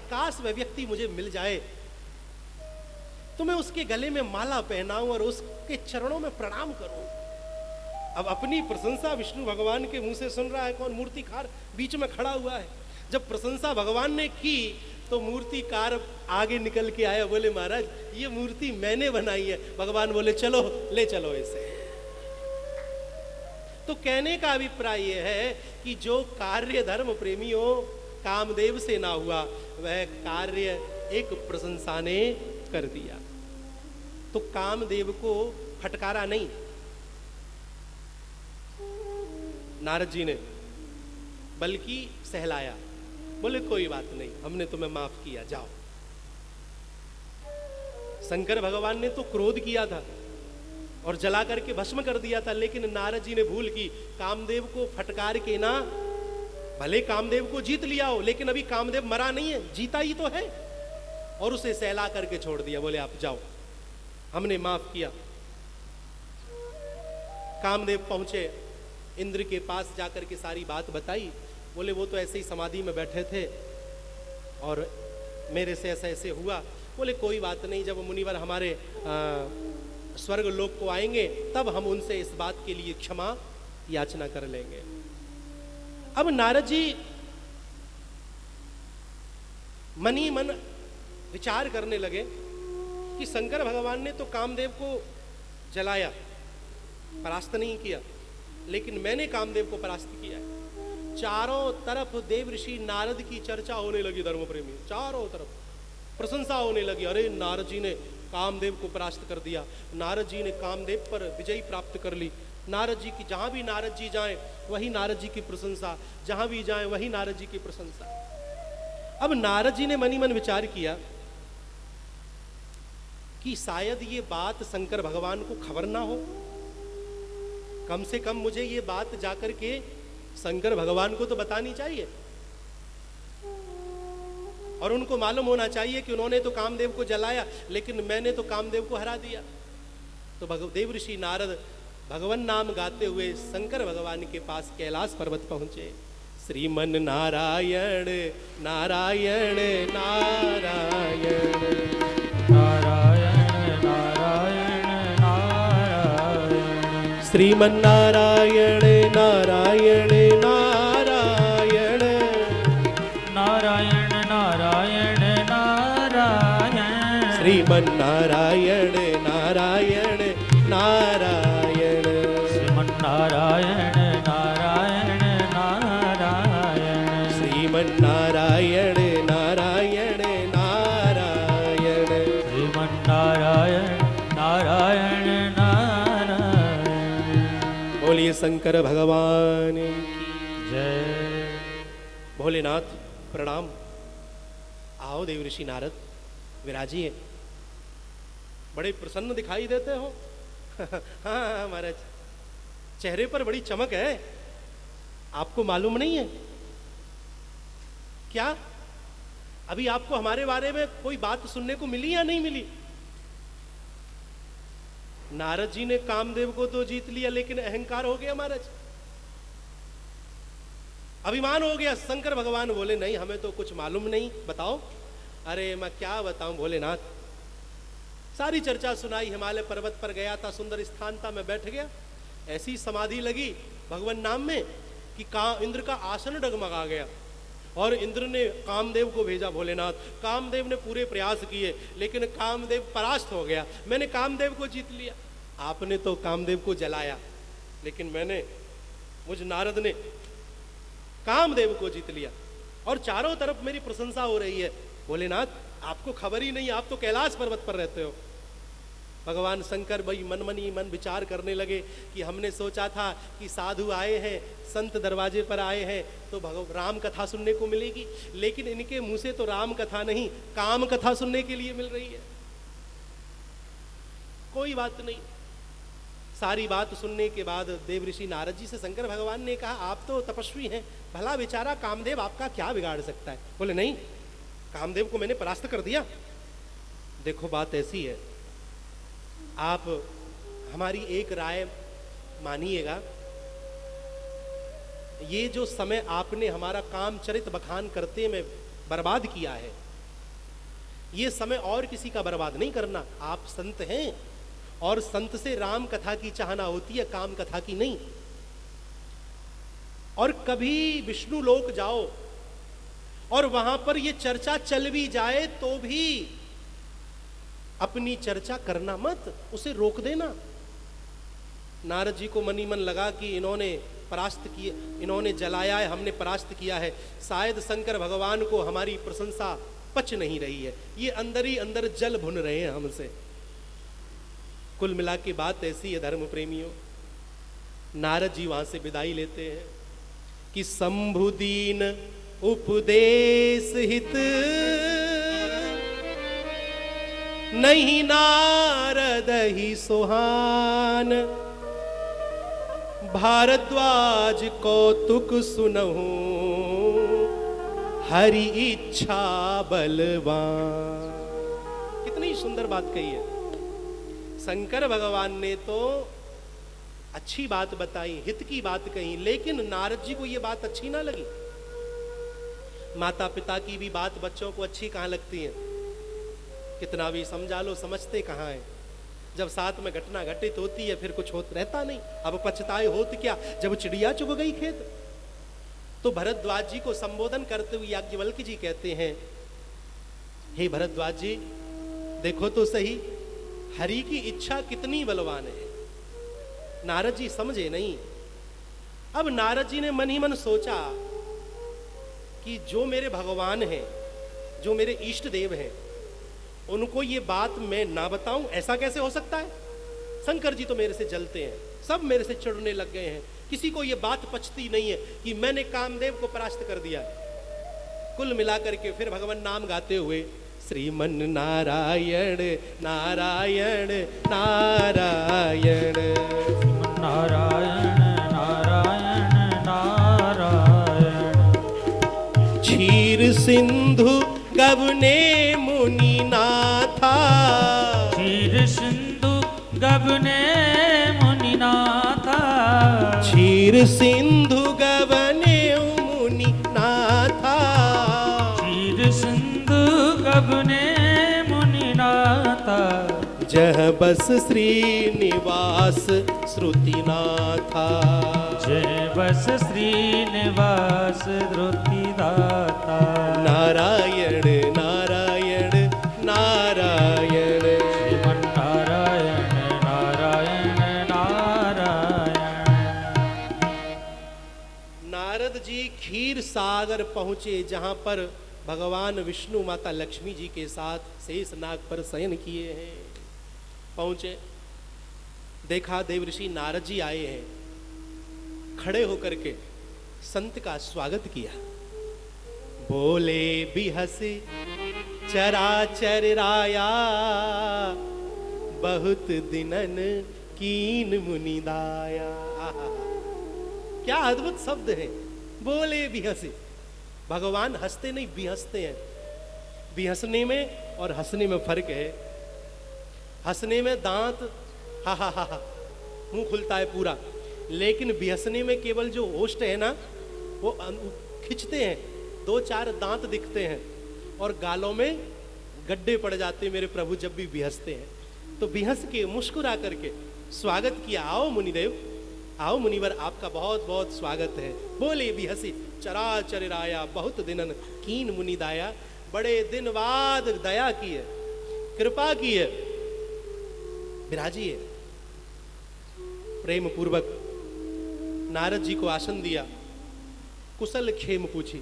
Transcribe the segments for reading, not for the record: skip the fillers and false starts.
काश वह व्यक्ति मुझे मिल जाए तो मैं उसके गले में माला पहनाऊं और उसके चरणों में प्रणाम करूं। अब अपनी प्रशंसा विष्णु भगवान के मुंह से सुन रहा है कौन? मूर्तिकार बीच में खड़ा हुआ है। जब प्रशंसा भगवान ने की तो मूर्तिकार आगे निकल के आया, बोले महाराज ये मूर्ति मैंने बनाई है। भगवान बोले चलो ले चलो इसे। तो कहने का अभिप्राय यह है कि जो कार्य धर्म प्रेमियों कामदेव से ना हुआ वह कार्य एक प्रशंसा ने कर दिया। तो कामदेव को फटकारा नहीं नारद जी ने, बल्कि सहलाया। बोले कोई बात नहीं, हमने तुम्हें माफ किया, जाओ। शंकर भगवान ने तो क्रोध किया था और जला करके भस्म कर दिया था, लेकिन नारद जी ने भूल की। कामदेव को फटकार के ना, भले कामदेव को जीत लिया हो लेकिन अभी कामदेव मरा नहीं है, जीता ही तो है। और उसे सहला करके छोड़ दिया। बोले आप जाओ, हमने माफ किया। कामदेव पहुंचे, इंद्र के पास जाकर के सारी बात बताई। बोले वो तो ऐसे ही समाधि में बैठे थे और मेरे से ऐसा ऐसे हुआ। बोले कोई बात नहीं, जब मुनिवर हमारे स्वर्ग लोक को आएंगे तब हम उनसे इस बात के लिए क्षमा याचना कर लेंगे। अब नारद जी मनी मन विचार करने लगे कि शंकर भगवान ने तो कामदेव को जलाया, परास्त नहीं किया, लेकिन मैंने कामदेव को परास्त किया है। चारों तरफ देव ऋषि नारद की चर्चा होने लगी, धर्म प्रेमी चारों तरफ प्रशंसा होने लगी। अरे नारद जी ने कामदेव को परास्त कर दिया, नारद जी ने कामदेव पर विजय प्राप्त कर ली। नारद जी की जहां भी नारद जी जाएं वही नारद जी की प्रशंसा, जहां भी जाएं वही नारद जी की प्रशंसा। अब नारद जी ने मनी मन विचार किया कि शायद ये बात शंकर भगवान को खबर ना हो, कम से कम मुझे ये बात जाकर के शंकर भगवान को तो बतानी चाहिए और उनको मालूम होना चाहिए कि उन्होंने तो कामदेव को जलाया लेकिन मैंने तो कामदेव को हरा दिया। तो देव ऋषि नारद भगवान नाम गाते हुए शंकर भगवान के पास कैलाश पर्वत पहुंचे। श्रीमन नारायण नारायण नारायण नारायण नारायण नारायण श्रीमन नारायण नारायण नारायण नारायण नारायण नारायण श्रीमन नारायण नारायण नारायण श्रीमन नारायण नारायण नारायण श्रीमन नारायण नारायण नारायण श्रीमन नारायण नारायण नारायण। बोलिए शंकर भगवान की जय। भोलेनाथ प्रणाम। आओ देव ऋषि नारद विराजिए, बड़े प्रसन्न दिखाई देते हो। हाँ महाराज, चेहरे पर बड़ी चमक है, आपको मालूम नहीं है क्या? अभी आपको हमारे बारे में कोई बात सुनने को मिली या नहीं मिली? नारद जी ने कामदेव को तो जीत लिया लेकिन अहंकार हो गया महाराज, अभिमान हो गया। शंकर भगवान बोले नहीं, हमें तो कुछ मालूम नहीं, बताओ। अरे मैं क्या बताऊं भोलेनाथ, सारी चर्चा सुनाई। हिमालय पर्वत पर गया था, सुंदर स्थान था, मैं बैठ गया, ऐसी समाधि लगी भगवान नाम में कि इंद्र का आसन डगमगा गया और इंद्र ने कामदेव को भेजा। भोलेनाथ, कामदेव ने पूरे प्रयास किए लेकिन कामदेव परास्त हो गया। मैंने कामदेव को जीत लिया, आपने तो कामदेव को जलाया, लेकिन मुझ नारद ने कामदेव को जीत लिया और चारों तरफ मेरी प्रशंसा हो रही है। भोलेनाथ, आपको खबर ही नहीं, आप तो कैलाश पर्वत पर रहते हो। भगवान शंकर भाई मन ही मन विचार करने लगे कि हमने सोचा था कि साधु आए हैं, संत दरवाजे पर आए हैं तो राम कथा सुनने को मिलेगी, लेकिन इनके मुंह से तो राम कथा नहीं काम कथा सुनने के लिए मिल रही है। कोई बात नहीं, सारी बात सुनने के बाद देव ऋषि नारद जी से शंकर भगवान ने कहा आप तो तपस्वी हैं, भला बेचारा कामदेव आपका क्या बिगाड़ सकता है? बोले नहीं, कामदेव को मैंने परास्त कर दिया। देखो बात ऐसी है, आप हमारी एक राय मानिएगा, ये जो समय आपने हमारा काम चरित बखान करते में बर्बाद किया है ये समय और किसी का बर्बाद नहीं करना। आप संत हैं और संत से राम कथा की चाहना होती है, काम कथा की नहीं। और कभी विष्णु लोक जाओ और वहां पर ये चर्चा चल भी जाए तो भी अपनी चर्चा करना मत, उसे रोक देना। नारद जी को मनी मन लगा कि इन्होंने परास्त किए, इन्होंने जलाया है, हमने परास्त किया है, शायद शंकर भगवान को हमारी प्रशंसा पच नहीं रही है, ये अंदर ही अंदर जल भुन रहे हैं हमसे। कुल मिला के बात ऐसी है धर्म प्रेमियों। नारद जी वहां से विदाई लेते हैं कि शंभुदीन उपदेश हित नहीं नारद ही सुहान, भारद्वाज कौतुक सुनहु हरि इच्छा बलवान। कितनी सुंदर बात कही है। शंकर भगवान ने तो अच्छी बात बताई, हित की बात कही, लेकिन नारद जी को यह बात अच्छी ना लगी। माता पिता की भी बात बच्चों को अच्छी कहाँ लगती है? कितना भी समझा लो, समझते कहाँ है। जब साथ में घटना घटित होती है फिर कुछ होत रहता नहीं। अब पछताए होत क्या जब चिड़िया चुग गई खेत। तो भरद्वाज जी को संबोधन करते हुए याज्ञवल्क्य जी कहते हैं, हे भरद्वाज जी, देखो तो सही हरि की इच्छा कितनी बलवान है। नारद जी समझे नहीं। अब नारद जी ने मन ही मन सोचा कि जो मेरे भगवान हैं, जो मेरे इष्ट देव हैं, उनको ये बात मैं ना बताऊं, ऐसा कैसे हो सकता है? शंकर जी तो मेरे से जलते हैं, सब मेरे से चिढ़ने लग गए हैं, किसी को ये बात पचती नहीं है कि मैंने कामदेव को परास्त कर दिया। कुल मिलाकर के फिर भगवान नाम गाते हुए श्रीमन नारायण नारायण नारायण, नारायण नारायण नारायण, क्षीर सिंधु गवने मुनि नाथा, क्षीर सिंधु गबने मुनि नाथा, क्षीर सिंधु गवने मुनि नाथा, क्षीर सिंधु गबने मुनि नाथा, जह बस श्रीनिवास श्रुतिनाथा, जय बस श्रीनिवास धृतिदाता, नारायण नारायण नारायण, श्रीमन नारायण नारायण नारायण। नारद जी क्षीर सागर पहुंचे, जहां पर भगवान विष्णु माता लक्ष्मी जी के साथ शेषनाग पर शयन किए हैं। पहुंचे, देखा देव ऋषि नारद जी आए हैं, खड़े होकर के संत का स्वागत किया। बोले बिहसी चराचर राया, बहुत दिनन कीन मुनि दाया। आहा, क्या अद्भुत शब्द है। बोले बिहसी, भगवान हंसते नहीं बिहसते हैं। बिहसने में और हंसने में फर्क है। हंसने में दांत हा हा हा मुंह खुलता है पूरा, लेकिन बिहसने में केवल जो होस्ट है ना वो खिंचते हैं, दो चार दांत दिखते हैं और गालों में गड्ढे पड़ जाते हैं मेरे प्रभु जब भी बिहसते हैं। तो बिहस के मुस्कुरा करके स्वागत किया, आओ मुनिदेव, आओ मुनिवर, आपका बहुत बहुत स्वागत है। बोले बिहसी चराचर राया, बहुत दिनन कीन मुनि दाया, बड़े दिन बाद दया की है, कृपा की है, विराजिए। प्रेम पूर्वक नारद जी को आसन दिया, कुशल क्षेम पूछी,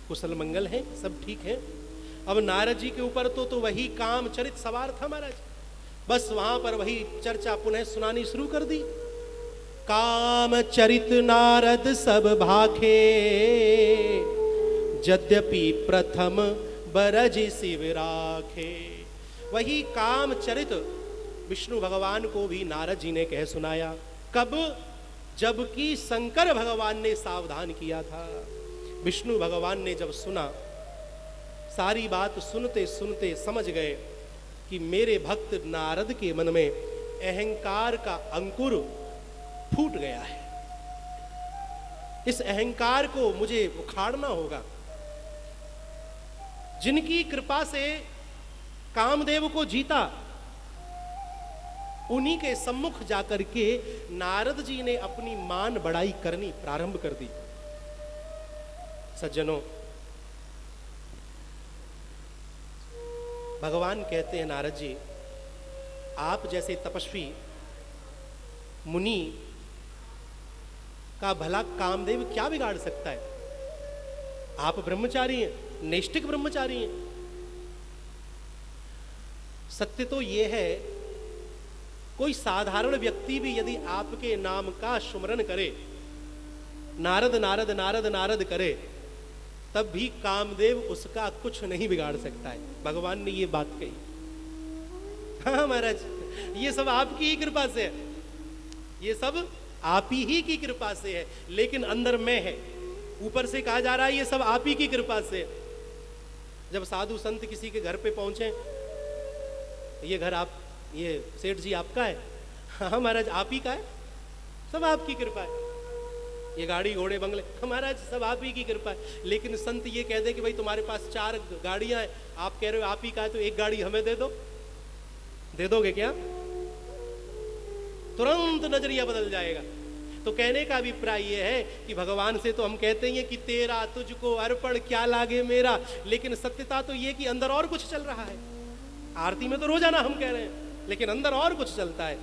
कुशल मंगल है, सब ठीक है। अब नारद जी के ऊपर तो वही काम चरित सवार था महाराज, बस वहां पर वही चर्चा पुनः सुनानी शुरू कर दी। काम चरित नारद सब भाखे, यद्यपि प्रथम बरज शिव राखे। वही काम चरित विष्णु भगवान को भी नारद जी ने कह सुनाया। कब? जबकि शंकर भगवान ने सावधान किया था। विष्णु भगवान ने जब सुना, सारी बात सुनते सुनते समझ गए कि मेरे भक्त नारद के मन में अहंकार का अंकुर फूट गया है, इस अहंकार को मुझे उखाड़ना होगा। जिनकी कृपा से कामदेव को जीता, उन्हीं के सम्मुख जाकर के नारद जी ने अपनी मान बढ़ाई करनी प्रारंभ कर दी। सज्जनों, भगवान कहते हैं नारद जी, आप जैसे तपस्वी मुनि का भला कामदेव क्या बिगाड़ सकता है? आप ब्रह्मचारी हैं, नैष्ठिक ब्रह्मचारी हैं। सत्य तो यह है, कोई साधारण व्यक्ति भी यदि आपके नाम का सुमरन करे, नारद नारद नारद नारद करे, तब भी कामदेव उसका कुछ नहीं बिगाड़ सकता है। भगवान ने ये बात कही। हाँ महाराज, ये सब आपकी ही कृपा से है, ये सब आप ही की कृपा से है, लेकिन अंदर में है। ऊपर से कहा जा रहा है ये सब आप ही की कृपा से है। जब साधु संत किसी के घर पे पहुंचे, ये घर आप, ये सेठ जी आपका है? हाँ महाराज आप ही का है, सब आपकी कृपा है। ये गाड़ी घोड़े बंगले, महाराज सब आप ही की कृपा है। लेकिन संत ये कह दे कि भाई तुम्हारे पास 4 गाड़ियां हैं, आप कह रहे हो आप ही का है, तो एक गाड़ी हमें दे दो, दे दोगे क्या? तुरंत नजरिया बदल जाएगा। तो कहने का अभिप्राय यह है कि भगवान से तो हम कहते हैं कि तेरा तुझको अर्पण क्या लागे मेरा, लेकिन सत्यता तो ये कि अंदर और कुछ चल रहा है। आरती में तो रोजाना हम कह रहे हैं, लेकिन अंदर और कुछ चलता है।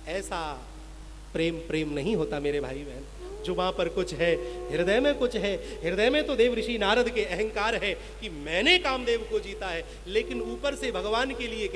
ऐसा प्रेम प्रेम नहीं होता मेरे भाई बहन। जुबां पर कुछ है, हृदय में कुछ है। हृदय में तो देव ऋषि नारद के अहंकार है कि मैंने कामदेव को जीता है, लेकिन ऊपर से भगवान के लिए